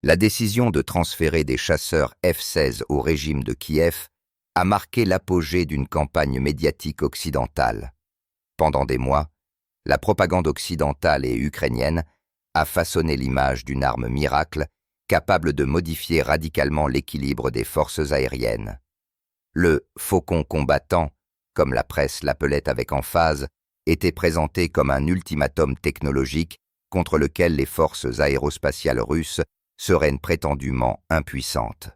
La décision de transférer des chasseurs F-16 au régime de Kiev a marqué l'apogée d'une campagne médiatique occidentale. Pendant des mois, la propagande occidentale et ukrainienne a façonné l'image d'une arme miracle capable de modifier radicalement l'équilibre des forces aériennes. Le « faucon combattant », comme la presse l'appelait avec emphase, était présenté comme un ultimatum technologique contre lequel les forces aérospatiales russes seraient prétendument impuissantes.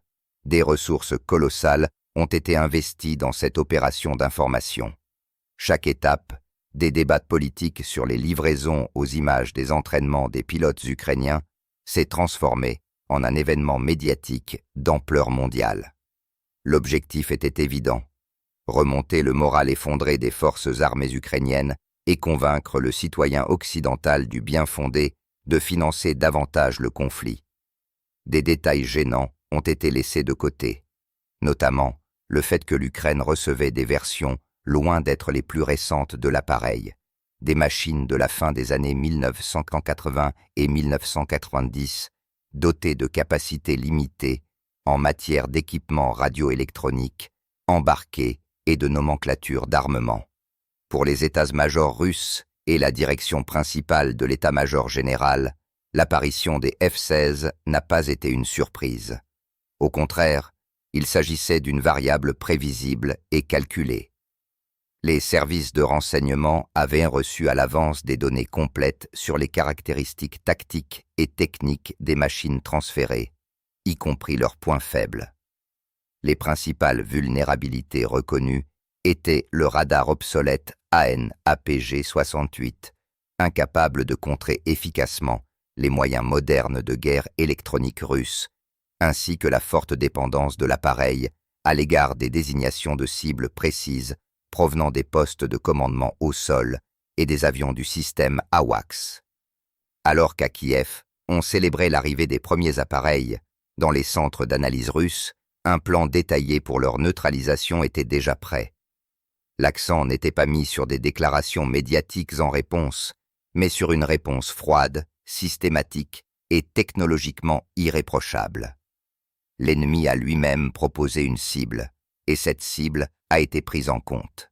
Des ressources colossales ont été investies dans cette opération d'information. Chaque étape, des débats politiques sur les livraisons aux images des entraînements des pilotes ukrainiens, s'est transformée en un événement médiatique d'ampleur mondiale. L'objectif était évident: remonter le moral effondré des forces armées ukrainiennes et convaincre le citoyen occidental du bien fondé de financer davantage le conflit. Des détails gênants ont été laissés de côté, notamment le fait que l'Ukraine recevait des versions loin d'être les plus récentes de l'appareil, des machines de la fin des années 1980 et 1990, dotées de capacités limitées en matière d'équipement radioélectronique, embarqué et de nomenclature d'armement. Pour les états-majors russes et la direction principale de l'état-major général, l'apparition des F-16 n'a pas été une surprise. Au contraire, il s'agissait d'une variable prévisible et calculée. Les services de renseignement avaient reçu à l'avance des données complètes sur les caractéristiques tactiques et techniques des machines transférées, y compris leurs points faibles. Les principales vulnérabilités reconnues étaient le radar obsolète AN/APG-68, incapable de contrer efficacement les moyens modernes de guerre électronique russes, ainsi que la forte dépendance de l'appareil à l'égard des désignations de cibles précises provenant des postes de commandement au sol et des avions du système AWACS. Alors qu'à Kiev, on célébrait l'arrivée des premiers appareils, dans les centres d'analyse russes, un plan détaillé pour leur neutralisation était déjà prêt. L'accent n'était pas mis sur des déclarations médiatiques en réponse, mais sur une réponse froide, systématique et technologiquement irréprochable. L'ennemi a lui-même proposé une cible, et cette cible a été prise en compte.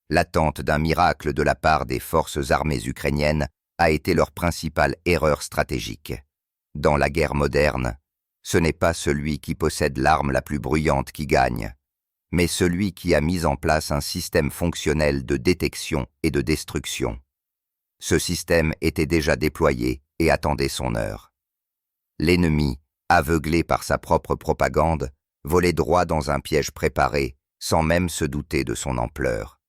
L'attente d'un miracle de la part des forces armées ukrainiennes a été leur principale erreur stratégique. Dans la guerre moderne, ce n'est pas celui qui possède l'arme la plus bruyante qui gagne, mais celui qui a mis en place un système fonctionnel de détection et de destruction. Ce système était déjà déployé et attendait son heure. L'ennemi, aveuglé par sa propre propagande, volait droit dans un piège préparé, sans même se douter de son ampleur.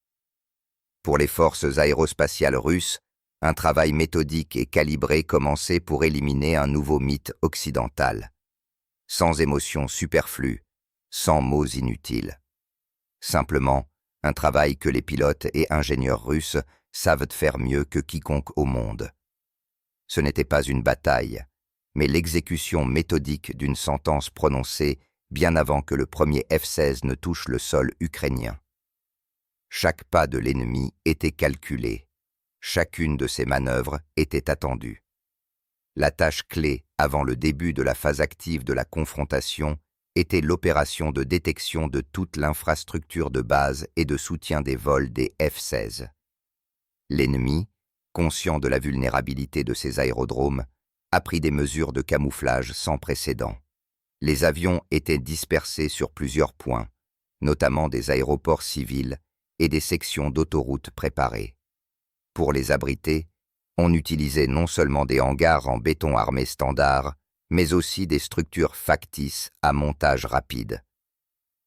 Pour les forces aérospatiales russes, un travail méthodique et calibré commençait pour éliminer un nouveau mythe occidental. Sans émotions superflues, sans mots inutiles. Simplement, un travail que les pilotes et ingénieurs russes savent faire mieux que quiconque au monde. Ce n'était pas une bataille, mais l'exécution méthodique d'une sentence prononcée bien avant que le premier F-16 ne touche le sol ukrainien. Chaque pas de l'ennemi était calculé, chacune de ses manœuvres était attendue. La tâche clé avant le début de la phase active de la confrontation était l'opération de détection de toute l'infrastructure de base et de soutien des vols des F-16. L'ennemi, conscient de la vulnérabilité de ces aérodromes, a pris des mesures de camouflage sans précédent. Les avions étaient dispersés sur plusieurs points, notamment des aéroports civils et des sections d'autoroutes préparées. Pour les abriter, on utilisait non seulement des hangars en béton armé standard, mais aussi des structures factices à montage rapide.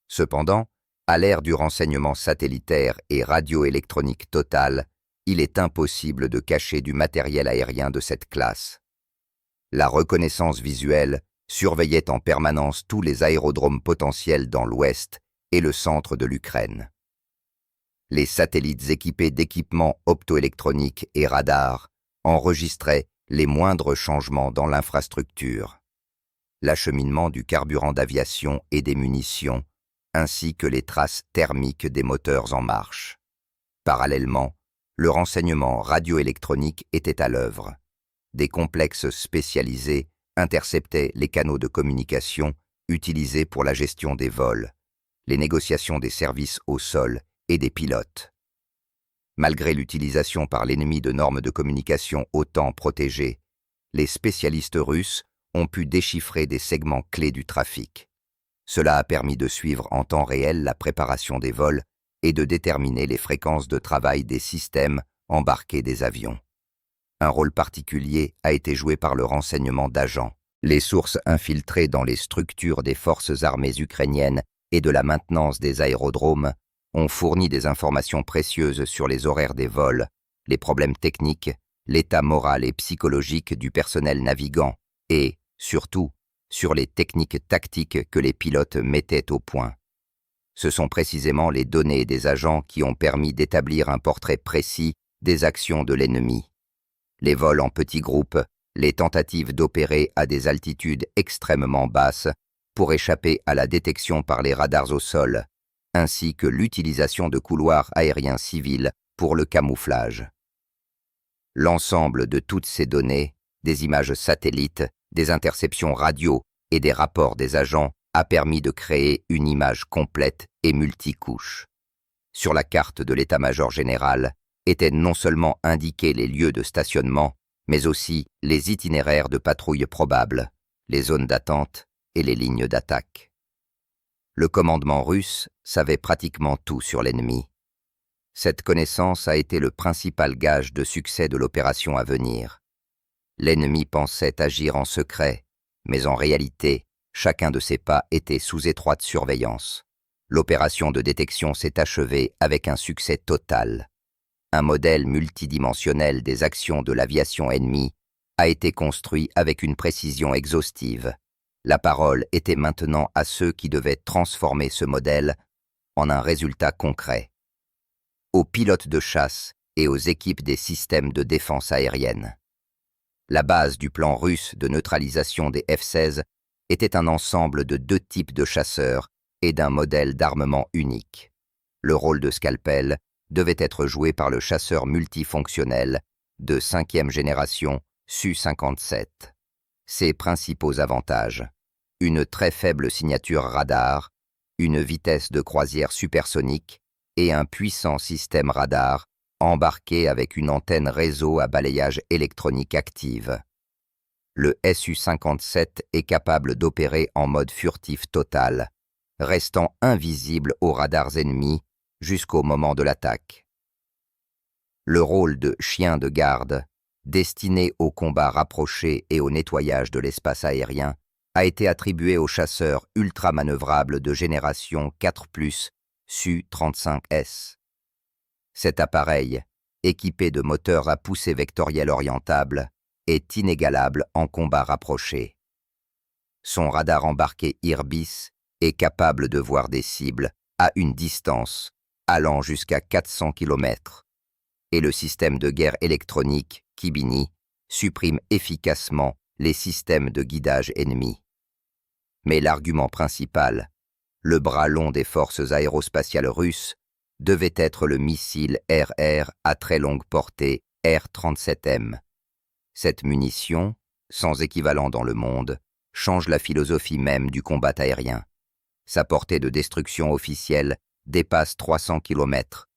Cependant, à l'ère du renseignement satellitaire et radioélectronique total, il est impossible de cacher du matériel aérien de cette classe. La reconnaissance visuelle surveillait en permanence tous les aérodromes potentiels dans l'ouest et le centre de l'Ukraine. Les satellites équipés d'équipements optoélectroniques et radars enregistraient les moindres changements dans l'infrastructure, l'acheminement du carburant d'aviation et des munitions, ainsi que les traces thermiques des moteurs en marche. Parallèlement, le renseignement radioélectronique était à l'œuvre. Des complexes spécialisés interceptait les canaux de communication utilisés pour la gestion des vols, les négociations des services au sol et des pilotes. Malgré l'utilisation par l'ennemi de normes de communication autant protégées, les spécialistes russes ont pu déchiffrer des segments clés du trafic. Cela a permis de suivre en temps réel la préparation des vols et de déterminer les fréquences de travail des systèmes embarqués des avions. Un rôle particulier a été joué par le renseignement d'agents. Les sources infiltrées dans les structures des forces armées ukrainiennes et de la maintenance des aérodromes ont fourni des informations précieuses sur les horaires des vols, les problèmes techniques, l'état moral et psychologique du personnel navigant et, surtout, sur les techniques tactiques que les pilotes mettaient au point. Ce sont précisément les données des agents qui ont permis d'établir un portrait précis des actions de l'ennemi. Les vols en petits groupes, les tentatives d'opérer à des altitudes extrêmement basses pour échapper à la détection par les radars au sol, ainsi que l'utilisation de couloirs aériens civils pour le camouflage. L'ensemble de toutes ces données, des images satellites, des interceptions radio et des rapports des agents a permis de créer une image complète et multicouche. Sur la carte de l'état-major général étaient non seulement indiqués les lieux de stationnement, mais aussi les itinéraires de patrouille probables, les zones d'attente et les lignes d'attaque. Le commandement russe savait pratiquement tout sur l'ennemi. Cette connaissance a été le principal gage de succès de l'opération à venir. L'ennemi pensait agir en secret, mais en réalité, chacun de ses pas était sous étroite surveillance. L'opération de détection s'est achevée avec un succès total. Un modèle multidimensionnel des actions de l'aviation ennemie a été construit avec une précision exhaustive. La parole était maintenant à ceux qui devaient transformer ce modèle en un résultat concret. Aux pilotes de chasse et aux équipes des systèmes de défense aérienne. La base du plan russe de neutralisation des F-16 était un ensemble de 2 types de chasseurs et d'un modèle d'armement unique. Le rôle de scalpel devait être joué par le chasseur multifonctionnel de 5e génération Su-57. Ses principaux avantages: une très faible signature radar, une vitesse de croisière supersonique et un puissant système radar embarqué avec une antenne réseau à balayage électronique active. Le Su-57 est capable d'opérer en mode furtif total, restant invisible aux radars ennemis jusqu'au moment de l'attaque. Le rôle de chien de garde, destiné au combat rapproché et au nettoyage de l'espace aérien, a été attribué au chasseur ultra-manœuvrable de génération 4+, Su-35S. Cet appareil, équipé de moteurs à poussée vectorielle orientable, est inégalable en combat rapproché. Son radar embarqué Irbis est capable de voir des cibles à une distance allant jusqu'à 400 km, et le système de guerre électronique Kibini supprime efficacement les systèmes de guidage ennemis. Mais l'argument principal, le bras long des forces aérospatiales russes, devait être le missile RR à très longue portée R-37M. Cette munition, sans équivalent dans le monde, change la philosophie même du combat aérien. Sa portée de destruction officielle dépasse 300 km,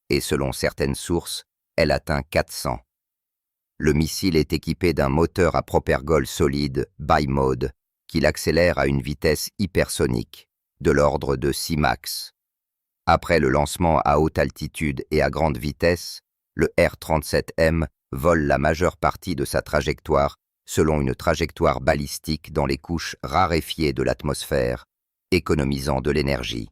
et selon certaines sources, elle atteint 400. Le missile est équipé d'un moteur à propergol solide bimode qui l'accélère à une vitesse hypersonique, de l'ordre de 6 Mach. Après le lancement à haute altitude et à grande vitesse, le R-37M vole la majeure partie de sa trajectoire selon une trajectoire balistique dans les couches raréfiées de l'atmosphère, économisant de l'énergie.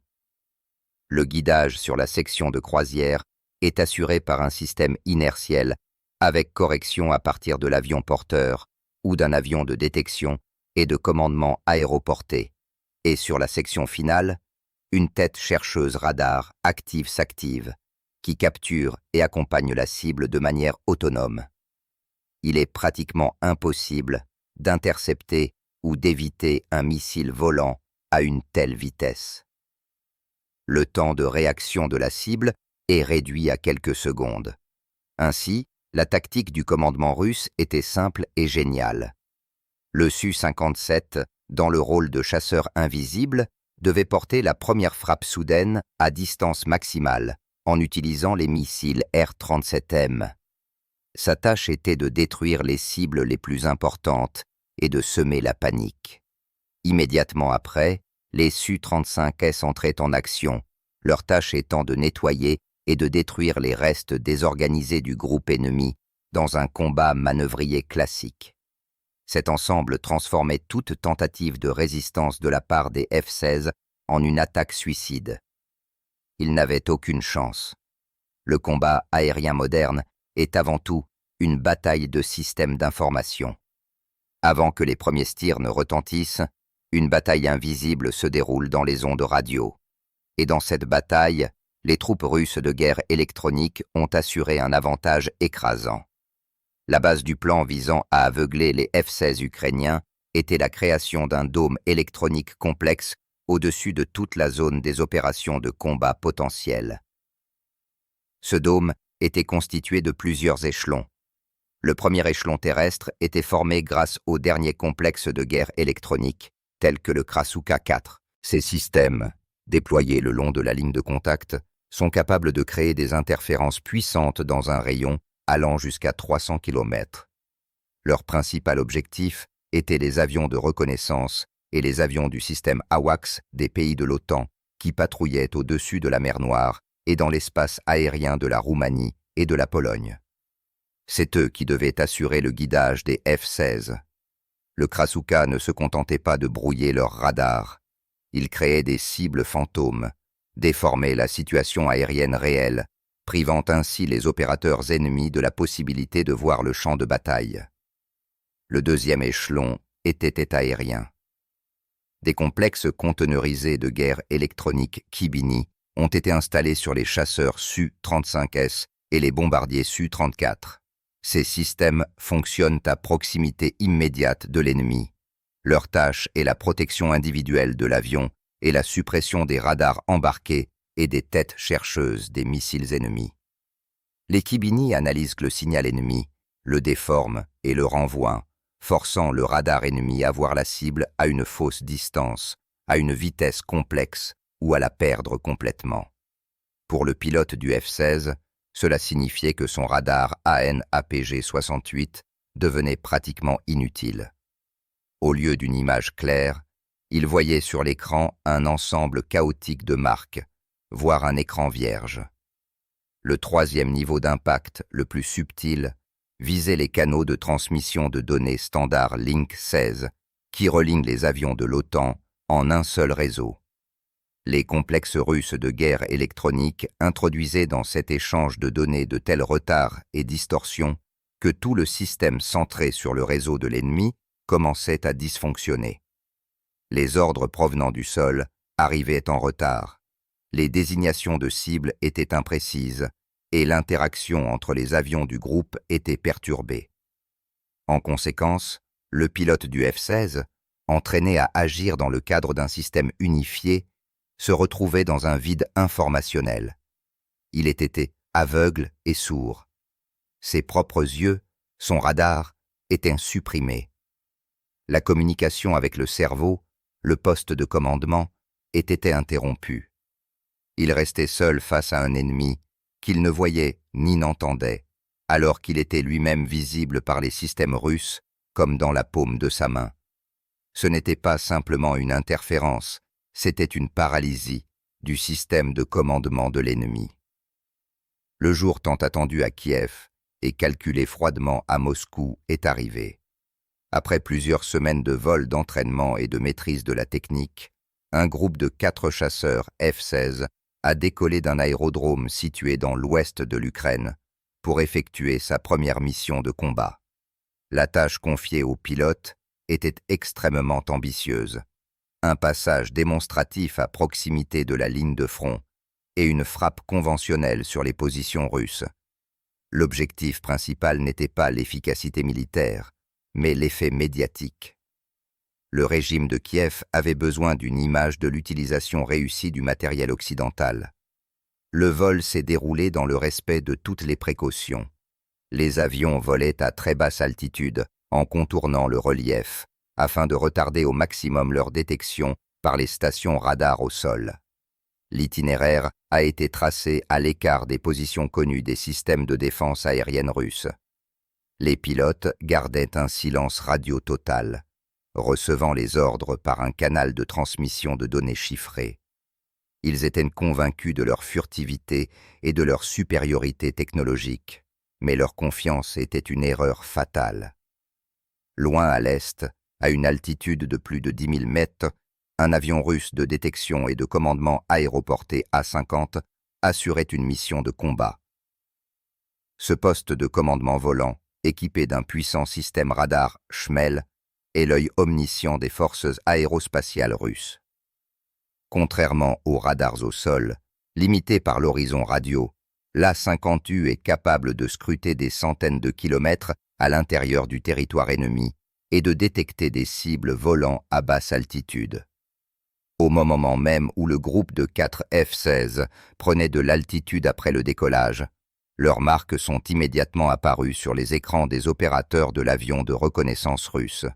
Le guidage sur la section de croisière est assuré par un système inertiel avec correction à partir de l'avion porteur ou d'un avion de détection et de commandement aéroporté, et sur la section finale, une tête chercheuse radar active-s'active qui capture et accompagne la cible de manière autonome. Il est pratiquement impossible d'intercepter ou d'éviter un missile volant à une telle vitesse. Le temps de réaction de la cible est réduit à quelques secondes. Ainsi, la tactique du commandement russe était simple et géniale. Le Su-57, dans le rôle de chasseur invisible, devait porter la première frappe soudaine à distance maximale, en utilisant les missiles R-37M. Sa tâche était de détruire les cibles les plus importantes et de semer la panique. Immédiatement après, les Su-35S entraient en action, leur tâche étant de nettoyer et de détruire les restes désorganisés du groupe ennemi dans un combat manœuvrier classique. Cet ensemble transformait toute tentative de résistance de la part des F-16 en une attaque suicide. Ils n'avaient aucune chance. Le combat aérien moderne est avant tout une bataille de systèmes d'information. Avant que les premiers tirs ne retentissent, une bataille invisible se déroule dans les ondes radio. Et dans cette bataille, les troupes russes de guerre électronique ont assuré un avantage écrasant. La base du plan visant à aveugler les F-16 ukrainiens était la création d'un dôme électronique complexe au-dessus de toute la zone des opérations de combat potentielles. Ce dôme était constitué de plusieurs échelons. Le premier échelon terrestre était formé grâce au dernier complexe de guerre électronique, tel que le Krasukha 4. Ces systèmes, déployés le long de la ligne de contact, sont capables de créer des interférences puissantes dans un rayon allant jusqu'à 300 km. Leur principal objectif était les avions de reconnaissance et les avions du système AWACS des pays de l'OTAN qui patrouillaient au-dessus de la mer Noire et dans l'espace aérien de la Roumanie et de la Pologne. C'est eux qui devaient assurer le guidage des F-16. Le Krasukha ne se contentait pas de brouiller leurs radars. Il créait des cibles fantômes, déformait la situation aérienne réelle, privant ainsi les opérateurs ennemis de la possibilité de voir le champ de bataille. Le deuxième échelon était aérien. Des complexes conteneurisés de guerre électronique Kibini ont été installés sur les chasseurs Su-35S et les bombardiers Su-34. Ces systèmes fonctionnent à proximité immédiate de l'ennemi. Leur tâche est la protection individuelle de l'avion et la suppression des radars embarqués et des têtes chercheuses des missiles ennemis. Les Kibini analysent le signal ennemi, le déforment et le renvoient, forçant le radar ennemi à voir la cible à une fausse distance, à une vitesse complexe ou à la perdre complètement. Pour le pilote du F-16, cela signifiait que son radar AN/APG-68 devenait pratiquement inutile. Au lieu d'une image claire, il voyait sur l'écran un ensemble chaotique de marques, voire un écran vierge. Le troisième niveau d'impact, le plus subtil, visait les canaux de transmission de données standard Link 16 qui relient les avions de l'OTAN en un seul réseau. Les complexes russes de guerre électronique introduisaient dans cet échange de données de tels retards et distorsions que tout le système centré sur le réseau de l'ennemi commençait à dysfonctionner. Les ordres provenant du sol arrivaient en retard, les désignations de cibles étaient imprécises et l'interaction entre les avions du groupe était perturbée. En conséquence, le pilote du F-16, entraîné à agir dans le cadre d'un système unifié, se retrouvait dans un vide informationnel. Il était aveugle et sourd. Ses propres yeux, son radar, étaient supprimés. La communication avec le cerveau, le poste de commandement, était interrompue. Il restait seul face à un ennemi qu'il ne voyait ni n'entendait, alors qu'il était lui-même visible par les systèmes russes comme dans la paume de sa main. Ce n'était pas simplement une interférence, c'était une paralysie du système de commandement de l'ennemi. Le jour tant attendu à Kiev et calculé froidement à Moscou est arrivé. Après plusieurs semaines de vol d'entraînement et de maîtrise de la technique, un groupe de 4 chasseurs F-16 a décollé d'un aérodrome situé dans l'ouest de l'Ukraine pour effectuer sa première mission de combat. La tâche confiée au pilote était extrêmement ambitieuse. Un passage démonstratif à proximité de la ligne de front et une frappe conventionnelle sur les positions russes. L'objectif principal n'était pas l'efficacité militaire, mais l'effet médiatique. Le régime de Kiev avait besoin d'une image de l'utilisation réussie du matériel occidental. Le vol s'est déroulé dans le respect de toutes les précautions. Les avions volaient à très basse altitude, en contournant le relief, afin de retarder au maximum leur détection par les stations radars au sol. L'itinéraire a été tracé à l'écart des positions connues des systèmes de défense aérienne russes. Les pilotes gardaient un silence radio total, recevant les ordres par un canal de transmission de données chiffrées. Ils étaient convaincus de leur furtivité et de leur supériorité technologique, mais leur confiance était une erreur fatale. Loin à l'est, à une altitude de plus de 10 000 mètres, un avion russe de détection et de commandement aéroporté A-50 assurait une mission de combat. Ce poste de commandement volant, équipé d'un puissant système radar Shmel, est l'œil omniscient des forces aérospatiales russes. Contrairement aux radars au sol, limités par l'horizon radio, l'A-50U est capable de scruter des centaines de kilomètres à l'intérieur du territoire ennemi et de détecter des cibles volant à basse altitude. Au moment même où le groupe de 4 F-16 prenait de l'altitude après le décollage, leurs marques sont immédiatement apparues sur les écrans des opérateurs de l'avion de reconnaissance russe.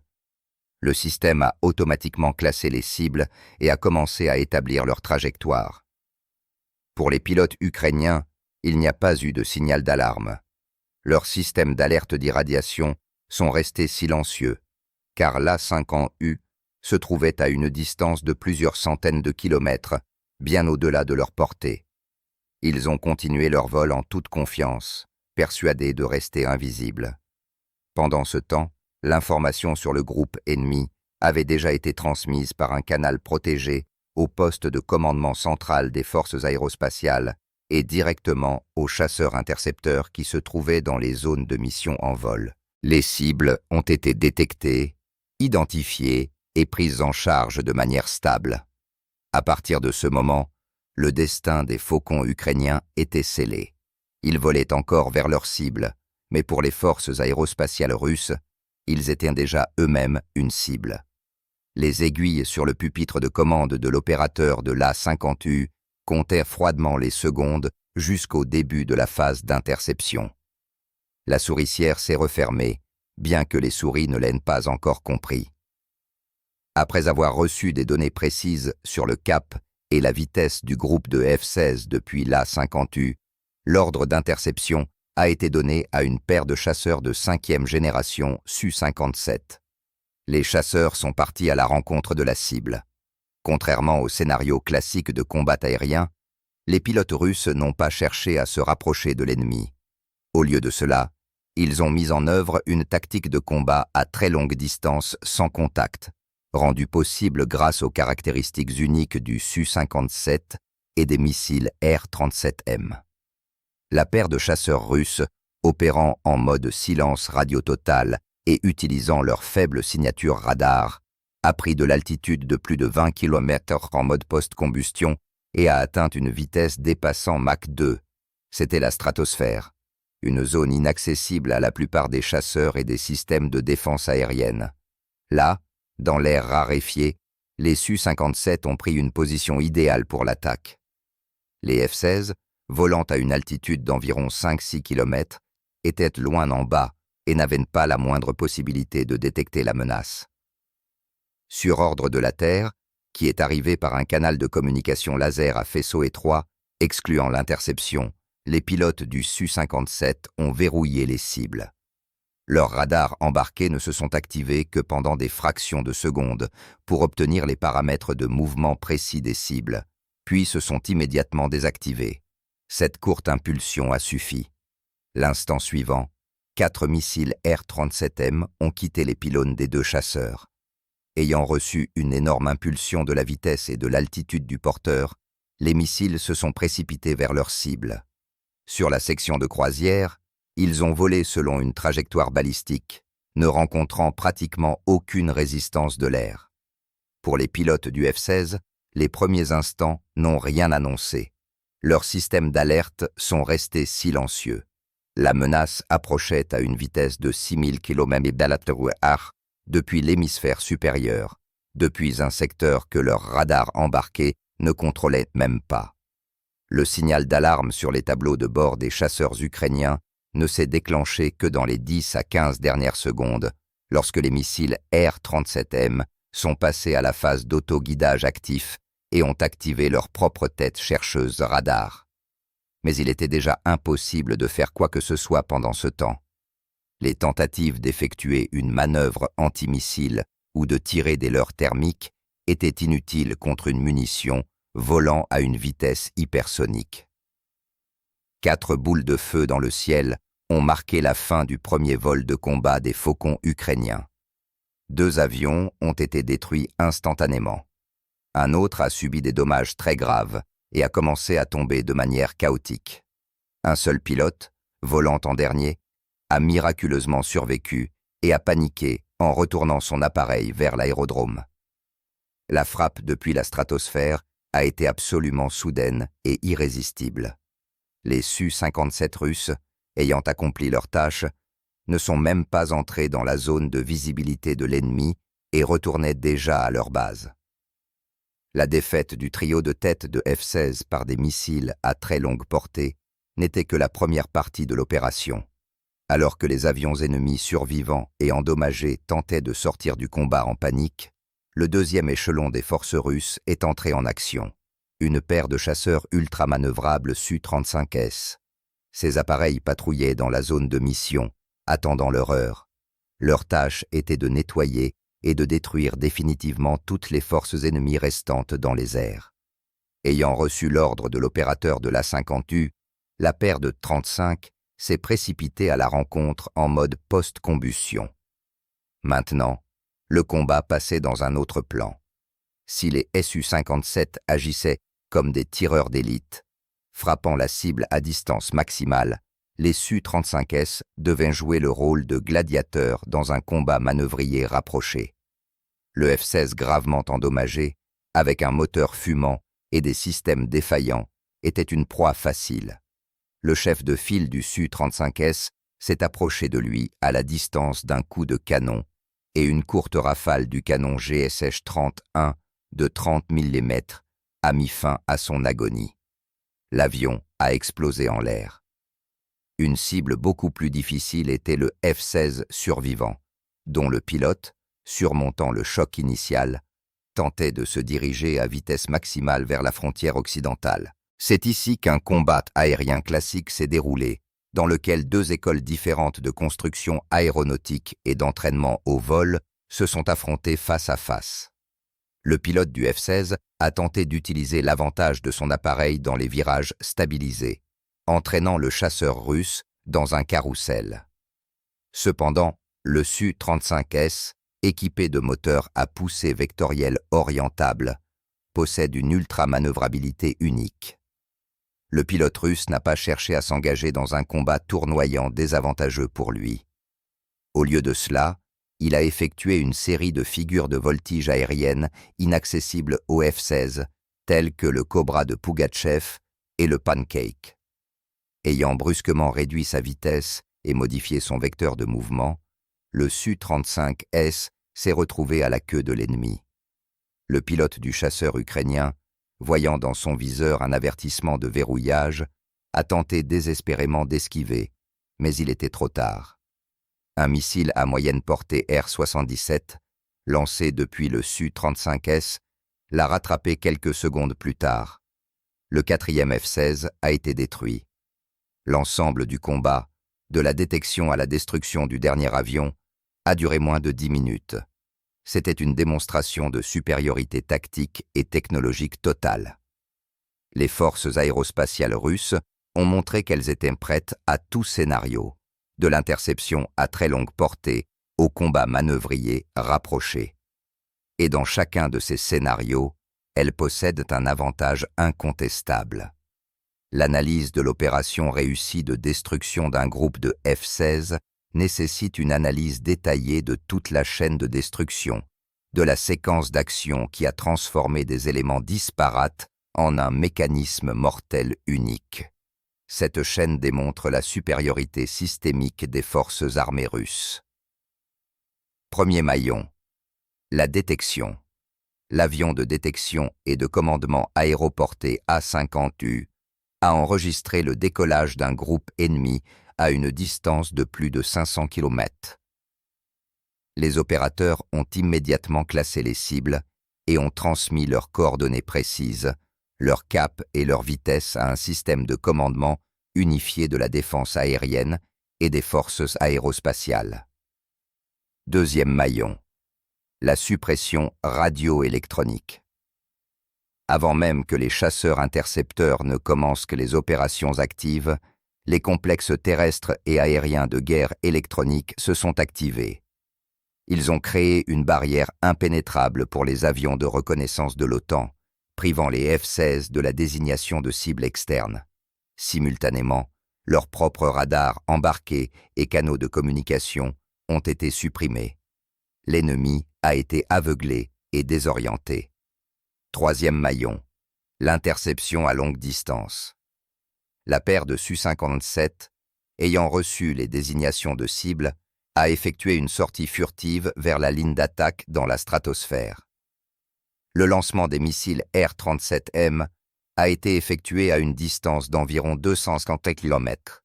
Le système a automatiquement classé les cibles et a commencé à établir leur trajectoire. Pour les pilotes ukrainiens, il n'y a pas eu de signal d'alarme. Leurs systèmes d'alerte d'irradiation sont restés silencieux, car l'A-50U se trouvait à une distance de plusieurs centaines de kilomètres, bien au-delà de leur portée. Ils ont continué leur vol en toute confiance, persuadés de rester invisibles. Pendant ce temps, l'information sur le groupe ennemi avait déjà été transmise par un canal protégé au poste de commandement central des forces aérospatiales et directement aux chasseurs-intercepteurs qui se trouvaient dans les zones de mission en vol. Les cibles ont été détectées, identifiées et prises en charge de manière stable. À partir de ce moment, le destin des faucons ukrainiens était scellé. Ils volaient encore vers leur cible, mais pour les forces aérospatiales russes, ils étaient déjà eux-mêmes une cible. Les aiguilles sur le pupitre de commande de l'opérateur de l'A-50U comptaient froidement les secondes jusqu'au début de la phase d'interception. La souricière s'est refermée, bien que les souris ne l'aient pas encore compris. Après avoir reçu des données précises sur le cap et la vitesse du groupe de F-16 depuis l'A-50U, l'ordre d'interception a été donné à une paire de chasseurs de 5e génération Su-57. Les chasseurs sont partis à la rencontre de la cible. Contrairement au scénario classique de combat aérien, les pilotes russes n'ont pas cherché à se rapprocher de l'ennemi. Au lieu de cela, ils ont mis en œuvre une tactique de combat à très longue distance sans contact, rendue possible grâce aux caractéristiques uniques du Su-57 et des missiles R-37M. La paire de chasseurs russes, opérant en mode silence radio total et utilisant leur faible signature radar, a pris de l'altitude de plus de 20 km en mode post-combustion et a atteint une vitesse dépassant Mach 2. C'était la stratosphère, une zone inaccessible à la plupart des chasseurs et des systèmes de défense aérienne. Là, dans l'air raréfié, les Su-57 ont pris une position idéale pour l'attaque. Les F-16, volant à une altitude d'environ 5-6 km, étaient loin en bas et n'avaient pas la moindre possibilité de détecter la menace. Sur ordre de la Terre, qui est arrivé par un canal de communication laser à faisceau étroit, excluant l'interception, les pilotes du Su-57 ont verrouillé les cibles. Leurs radars embarqués ne se sont activés que pendant des fractions de secondes pour obtenir les paramètres de mouvement précis des cibles, puis se sont immédiatement désactivés. Cette courte impulsion a suffi. L'instant suivant, 4 missiles R-37M ont quitté les pylônes des 2 chasseurs. Ayant reçu une énorme impulsion de la vitesse et de l'altitude du porteur, les missiles se sont précipités vers leur cible. Sur la section de croisière, ils ont volé selon une trajectoire balistique, ne rencontrant pratiquement aucune résistance de l'air. Pour les pilotes du F-16, les premiers instants n'ont rien annoncé. Leurs systèmes d'alerte sont restés silencieux. La menace approchait à une vitesse de 6000 km/h depuis l'hémisphère supérieur, depuis un secteur que leur radar embarqué ne contrôlait même pas. Le signal d'alarme sur les tableaux de bord des chasseurs ukrainiens ne s'est déclenché que dans les 10 à 15 dernières secondes, lorsque les missiles R-37M sont passés à la phase d'autoguidage actif et ont activé leur propre tête chercheuse radar. Mais il était déjà impossible de faire quoi que ce soit pendant ce temps. Les tentatives d'effectuer une manœuvre antimissile ou de tirer des leurres thermiques étaient inutiles contre une munition volant à une vitesse hypersonique. 4 boules de feu dans le ciel ont marqué la fin du premier vol de combat des Faucons ukrainiens. 2 avions ont été détruits instantanément. Un autre a subi des dommages très graves et a commencé à tomber de manière chaotique. Un seul pilote, volant en dernier, a miraculeusement survécu et a paniqué en retournant son appareil vers l'aérodrome. La frappe depuis la stratosphère a été absolument soudaine et irrésistible. Les Su-57 russes, ayant accompli leur tâche, ne sont même pas entrés dans la zone de visibilité de l'ennemi et retournaient déjà à leur base. La défaite du trio de tête de F-16 par des missiles à très longue portée n'était que la première partie de l'opération. Alors que les avions ennemis survivants et endommagés tentaient de sortir du combat en panique, le deuxième échelon des forces russes est entré en action. Une paire de chasseurs ultra-manœuvrables Su-35S. Ces appareils patrouillaient dans la zone de mission, attendant leur heure. Leur tâche était de nettoyer et de détruire définitivement toutes les forces ennemies restantes dans les airs. Ayant reçu l'ordre de l'opérateur de l'A-50U, la paire de 35 s'est précipitée à la rencontre en mode post-combustion. Maintenant, le combat passait dans un autre plan. Si les Su-57 agissaient comme des tireurs d'élite, frappant la cible à distance maximale, les Su-35S devaient jouer le rôle de gladiateurs dans un combat manœuvrier rapproché. Le F-16 gravement endommagé, avec un moteur fumant et des systèmes défaillants, était une proie facile. Le chef de file du Su-35S s'est approché de lui à la distance d'un coup de canon et une courte rafale du canon GSH-30-1 de 30 mm a mis fin à son agonie. L'avion a explosé en l'air. Une cible beaucoup plus difficile était le F-16 survivant, dont le pilote, surmontant le choc initial, tentait de se diriger à vitesse maximale vers la frontière occidentale. C'est ici qu'un combat aérien classique s'est déroulé, dans lequel 2 écoles différentes de construction aéronautique et d'entraînement au vol se sont affrontées face à face. Le pilote du F-16 a tenté d'utiliser l'avantage de son appareil dans les virages stabilisés, entraînant le chasseur russe dans un carrousel. Cependant, le Su-35S, équipé de moteurs à poussée vectorielle orientable, possède une ultra-manœuvrabilité unique. Le pilote russe n'a pas cherché à s'engager dans un combat tournoyant désavantageux pour lui. Au lieu de cela, il a effectué une série de figures de voltige aérienne inaccessibles au F-16, telles que le Cobra de Pougatchev et le Pancake. Ayant brusquement réduit sa vitesse et modifié son vecteur de mouvement, le Su-35S s'est retrouvé à la queue de l'ennemi. Le pilote du chasseur ukrainien, voyant dans son viseur un avertissement de verrouillage, a tenté désespérément d'esquiver, mais il était trop tard. Un missile à moyenne portée R-77, lancé depuis le Su-35S, l'a rattrapé quelques secondes plus tard. Le 4e F-16 a été détruit. L'ensemble du combat, de la détection à la destruction du dernier avion, a duré moins de 10 minutes. C'était une démonstration de supériorité tactique et technologique totale. Les forces aérospatiales russes ont montré qu'elles étaient prêtes à tout scénario, de l'interception à très longue portée au combat manœuvrier rapproché. Et dans chacun de ces scénarios, elles possèdent un avantage incontestable. L'analyse de l'opération réussie de destruction d'un groupe de F-16 nécessite une analyse détaillée de toute la chaîne de destruction, de la séquence d'action qui a transformé des éléments disparates en un mécanisme mortel unique. Cette chaîne démontre la supériorité systémique des forces armées russes. Premier maillon. La détection. L'avion de détection et de commandement aéroporté A-50U a enregistré le décollage d'un groupe ennemi à une distance de plus de 500 km. Les opérateurs ont immédiatement classé les cibles et ont transmis leurs coordonnées précises, leur cap et leur vitesse à un système de commandement unifié de la défense aérienne et des forces aérospatiales. Deuxième maillon, la suppression radioélectronique. Avant même que les chasseurs-intercepteurs ne commencent que les opérations actives, les complexes terrestres et aériens de guerre électronique se sont activés. Ils ont créé une barrière impénétrable pour les avions de reconnaissance de l'OTAN, privant les F-16 de la désignation de cibles externes. Simultanément, leurs propres radars embarqués et canaux de communication ont été supprimés. L'ennemi a été aveuglé et désorienté. Troisième maillon, l'interception à longue distance. La paire de Su-57, ayant reçu les désignations de cibles, a effectué une sortie furtive vers la ligne d'attaque dans la stratosphère. Le lancement des missiles R-37M a été effectué à une distance d'environ 250 km.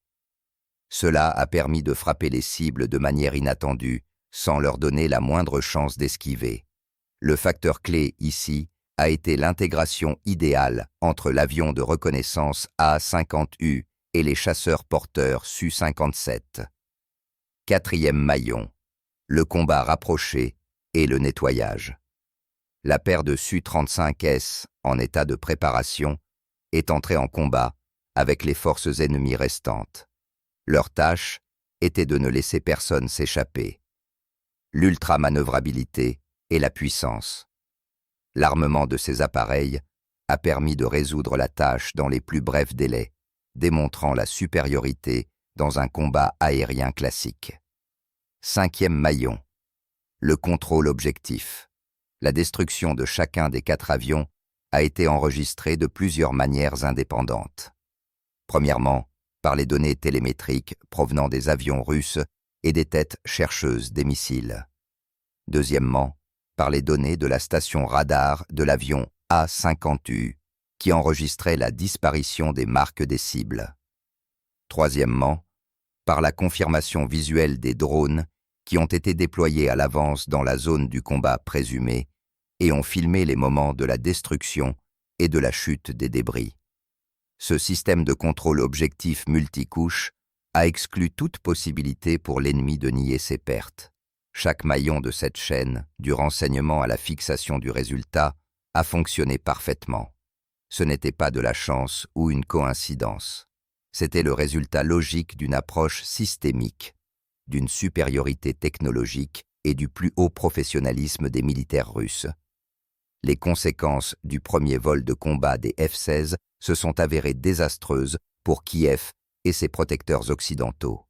Cela a permis de frapper les cibles de manière inattendue, sans leur donner la moindre chance d'esquiver. Le facteur clé ici a été l'intégration idéale entre l'avion de reconnaissance A-50U et les chasseurs-porteurs Su-57. Quatrième maillon, le combat rapproché et le nettoyage. La paire de Su-35S, en état de préparation, est entrée en combat avec les forces ennemies restantes. Leur tâche était de ne laisser personne s'échapper. L'ultra-manœuvrabilité et la puissance. L'armement de ces appareils a permis de résoudre la tâche dans les plus brefs délais, démontrant la supériorité dans un combat aérien classique. Cinquième maillon, le contrôle objectif. La destruction de chacun des 4 avions a été enregistrée de plusieurs manières indépendantes. Premièrement, par les données télémétriques provenant des avions russes et des têtes chercheuses des missiles. Deuxièmement, par les données de la station radar de l'avion A-50U, qui enregistrait la disparition des marques des cibles. Troisièmement, par la confirmation visuelle des drones qui ont été déployés à l'avance dans la zone du combat présumé et ont filmé les moments de la destruction et de la chute des débris. Ce système de contrôle objectif multicouche a exclu toute possibilité pour l'ennemi de nier ses pertes. Chaque maillon de cette chaîne, du renseignement à la fixation du résultat, a fonctionné parfaitement. Ce n'était pas de la chance ou une coïncidence. C'était le résultat logique d'une approche systémique, d'une supériorité technologique et du plus haut professionnalisme des militaires russes. Les conséquences du premier vol de combat des F-16 se sont avérées désastreuses pour Kiev et ses protecteurs occidentaux.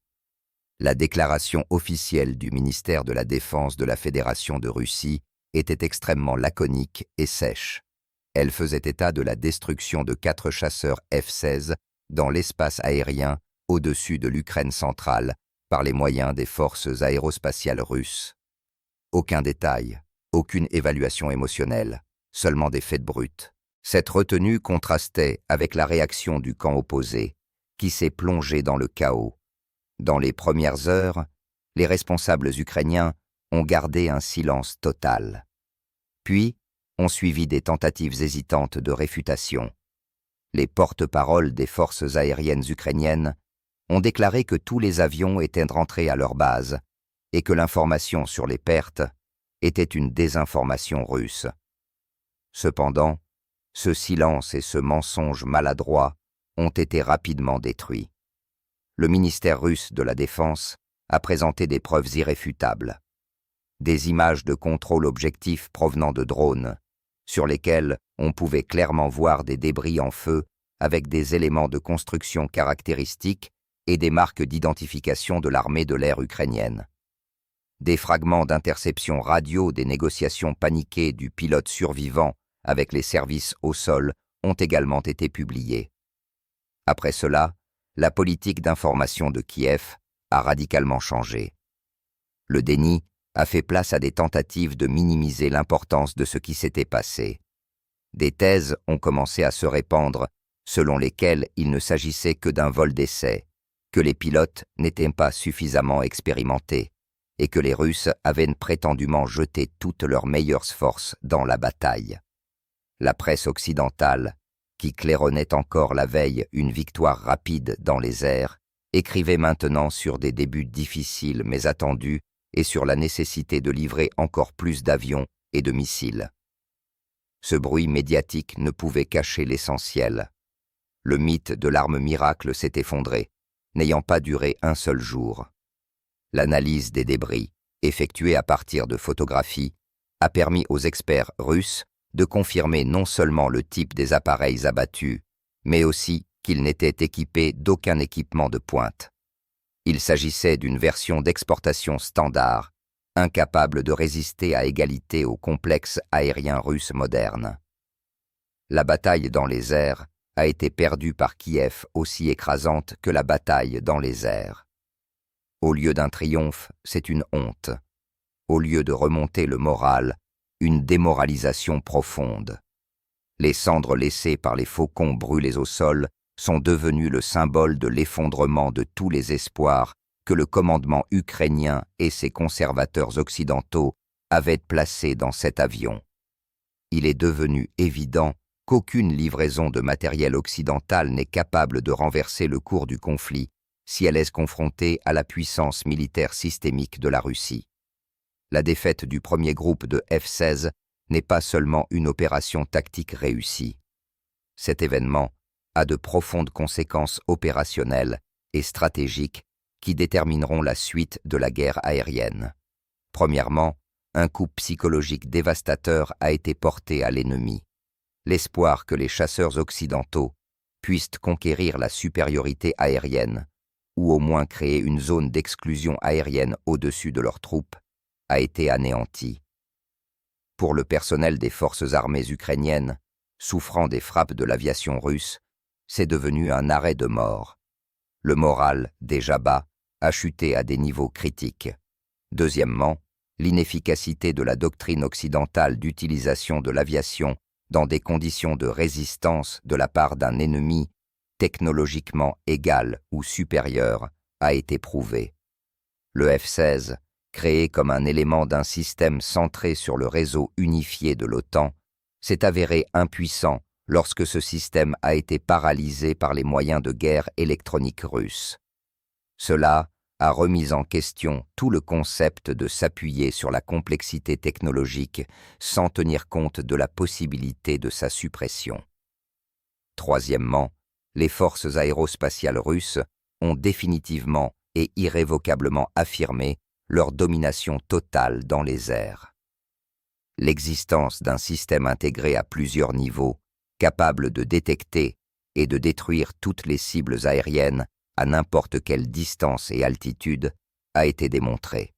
La déclaration officielle du ministère de la Défense de la Fédération de Russie était extrêmement laconique et sèche. Elle faisait état de la destruction de 4 chasseurs F-16 dans l'espace aérien au-dessus de l'Ukraine centrale par les moyens des forces aérospatiales russes. Aucun détail, aucune évaluation émotionnelle, seulement des faits bruts. Cette retenue contrastait avec la réaction du camp opposé, qui s'est plongé dans le chaos. Dans les premières heures, les responsables ukrainiens ont gardé un silence total. Puis, ont suivi des tentatives hésitantes de réfutation. Les porte-paroles des forces aériennes ukrainiennes ont déclaré que tous les avions étaient rentrés à leur base et que l'information sur les pertes était une désinformation russe. Cependant, ce silence et ce mensonge maladroit ont été rapidement détruits. Le ministère russe de la Défense a présenté des preuves irréfutables. Des images de contrôle objectif provenant de drones, sur lesquelles on pouvait clairement voir des débris en feu avec des éléments de construction caractéristiques et des marques d'identification de l'armée de l'air ukrainienne. Des fragments d'interception radio des négociations paniquées du pilote survivant avec les services au sol ont également été publiés. Après cela, la politique d'information de Kiev a radicalement changé. Le déni a fait place à des tentatives de minimiser l'importance de ce qui s'était passé. Des thèses ont commencé à se répandre selon lesquelles il ne s'agissait que d'un vol d'essai, que les pilotes n'étaient pas suffisamment expérimentés et que les Russes avaient prétendument jeté toutes leurs meilleures forces dans la bataille. La presse occidentale, qui claironnait encore la veille une victoire rapide dans les airs, écrivait maintenant sur des débuts difficiles mais attendus et sur la nécessité de livrer encore plus d'avions et de missiles. Ce bruit médiatique ne pouvait cacher l'essentiel. Le mythe de l'arme miracle s'est effondré, n'ayant pas duré un seul jour. L'analyse des débris, effectuée à partir de photographies, a permis aux experts russes de confirmer non seulement le type des appareils abattus, mais aussi qu'ils n'étaient équipés d'aucun équipement de pointe. Il s'agissait d'une version d'exportation standard, incapable de résister à égalité aux complexes aériens russes modernes. La bataille dans les airs a été perdue par Kiev aussi écrasante que la bataille dans les airs. Au lieu d'un triomphe, c'est une honte. Au lieu de remonter le moral, une démoralisation profonde. Les cendres laissées par les faucons brûlés au sol sont devenues le symbole de l'effondrement de tous les espoirs que le commandement ukrainien et ses conservateurs occidentaux avaient placés dans cet avion. Il est devenu évident qu'aucune livraison de matériel occidental n'est capable de renverser le cours du conflit si elle est confrontée à la puissance militaire systémique de la Russie. La défaite du premier groupe de F-16 n'est pas seulement une opération tactique réussie. Cet événement a de profondes conséquences opérationnelles et stratégiques qui détermineront la suite de la guerre aérienne. Premièrement, un coup psychologique dévastateur a été porté à l'ennemi. L'espoir que les chasseurs occidentaux puissent conquérir la supériorité aérienne, ou au moins créer une zone d'exclusion aérienne au-dessus de leurs troupes, a été anéanti. Pour le personnel des forces armées ukrainiennes, souffrant des frappes de l'aviation russe, c'est devenu un arrêt de mort. Le moral, déjà bas, a chuté à des niveaux critiques. Deuxièmement, l'inefficacité de la doctrine occidentale d'utilisation de l'aviation dans des conditions de résistance de la part d'un ennemi technologiquement égal ou supérieur a été prouvée. Le F-16, créé comme un élément d'un système centré sur le réseau unifié de l'OTAN, s'est avéré impuissant lorsque ce système a été paralysé par les moyens de guerre électroniques russes. Cela a remis en question tout le concept de s'appuyer sur la complexité technologique sans tenir compte de la possibilité de sa suppression. Troisièmement, les forces aérospatiales russes ont définitivement et irrévocablement affirmé leur domination totale dans les airs. L'existence d'un système intégré à plusieurs niveaux, capable de détecter et de détruire toutes les cibles aériennes à n'importe quelle distance et altitude, a été démontrée.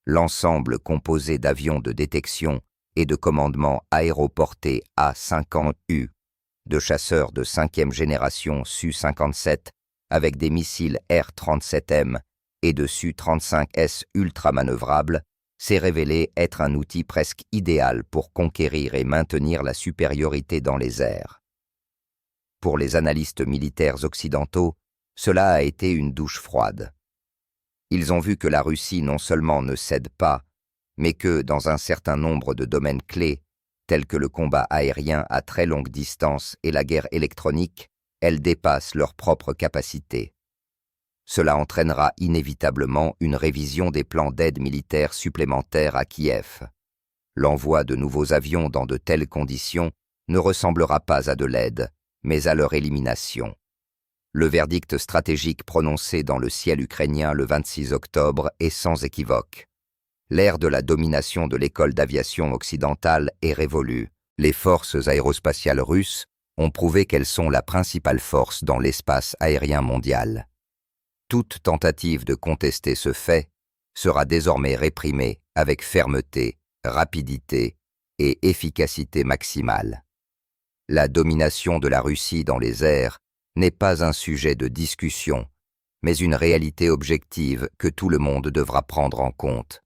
L'ensemble composé d'avions de détection et de commandement aéroportés A-50U, de chasseurs de 5e génération Su-57 avec des missiles R-37M et de Su-35S ultra-manœuvrables, s'est révélé être un outil presque idéal pour conquérir et maintenir la supériorité dans les airs. Pour les analystes militaires occidentaux, cela a été une douche froide. Ils ont vu que la Russie non seulement ne cède pas, mais que, dans un certain nombre de domaines clés, tels que le combat aérien à très longue distance et la guerre électronique, elle dépasse leurs propres capacités. Cela entraînera inévitablement une révision des plans d'aide militaire supplémentaires à Kiev. L'envoi de nouveaux avions dans de telles conditions ne ressemblera pas à de l'aide, mais à leur élimination. Le verdict stratégique prononcé dans le ciel ukrainien le 26 octobre est sans équivoque. L'ère de la domination de l'école d'aviation occidentale est révolue. Les forces aérospatiales russes ont prouvé qu'elles sont la principale force dans l'espace aérien mondial. Toute tentative de contester ce fait sera désormais réprimée avec fermeté, rapidité et efficacité maximale. La domination de la Russie dans les airs n'est pas un sujet de discussion, mais une réalité objective que tout le monde devra prendre en compte.